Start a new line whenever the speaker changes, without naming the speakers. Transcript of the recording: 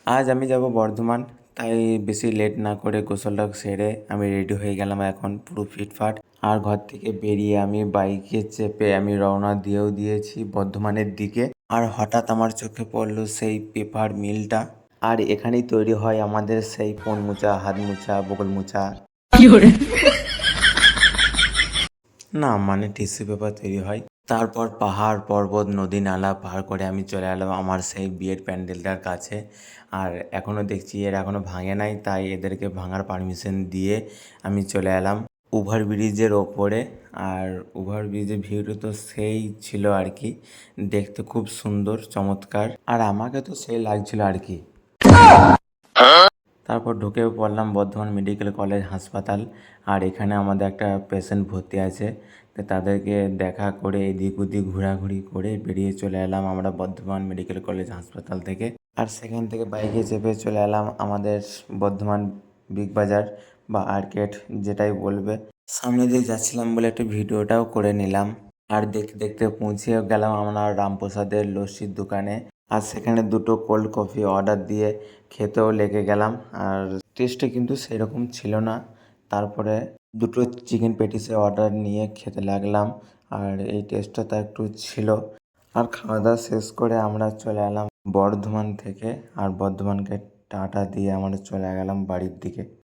আজ আমি যাব বর্ধমান, তাই বেশি লেট না করে গোসলটা সেরে আমি রেডি হয়ে গেলাম এখন পুরো ফিটফাট। আর ঘর থেকে বেরিয়ে আমি বাইকে চেপে আমি রওনা দিয়েও দিয়েছি বর্ধমানের দিকে। আর হঠাৎ আমার চোখে পড়লো সেই পেপার মিলটা। আর এখানেই তৈরি হয় আমাদের সেই পন মোচা, হাত মোচা, বগল মোচা, না মানে টিস্যু পেপার তৈরি হয়। তারপর পাহাড় পর্বত নদী নালা পার করে আমি চলে এলাম আমার সেই বিয়ের প্যান্ডেলটার কাছে। আর এখনও দেখছি এর এখনও ভাঙে নাই, তাই এদেরকে ভাঙার পারমিশন দিয়ে আমি চলে এলাম ওভারব্রিজের ওপরে। আর ওভারব্রিজের ভিউটা তো সেই ছিল আর কি, দেখতে খুব সুন্দর চমৎকার, আর আমাকে তো সেই লাগছিল আর কি। তারপর ঢুকে পড়লাম বর্ধমান মেডিকেল কলেজ হাসপাতাল। আর এখানে আমাদের একটা পেশেন্ট ভর্তি আছে, তো তাদেরকে দেখা করে এদিক ওদিক ঘোরাঘুরি করে বেরিয়ে চলে এলাম আমরা বর্ধমান মেডিকেল কলেজ হাসপাতাল থেকে। আর সেখান থেকে বাইকে চেপে চলে এলাম আমাদের বর্ধমান বিগ বাজার বা আর্কেট, যেটাই বলবে। সামনে দিয়ে যাচ্ছিলাম বলে একটু ভিডিওটাও করে নিলাম। আর দেখতে দেখতে পৌঁছেও গেলাম আমরা রামপ্রসাদের লস্যির দোকানে। আর সেখানে দুটো কোল্ড কফি অর্ডার দিয়ে খেতেও লেগে গেলাম। আর টেস্টটা কিন্তু সেরকম ছিল না। তারপরে দুটো চিকেন প্যাটিসের অর্ডার নিয়ে খেতে লাগলাম, আর এই টেস্টটা তো একটু ছিল। আর খাওয়া দাওয়া শেষ করে আমরা চলে এলাম বর্ধমান থেকে। আর বর্ধমানকে টাটা দিয়ে আমরা চলে গেলাম বাড়ির দিকে।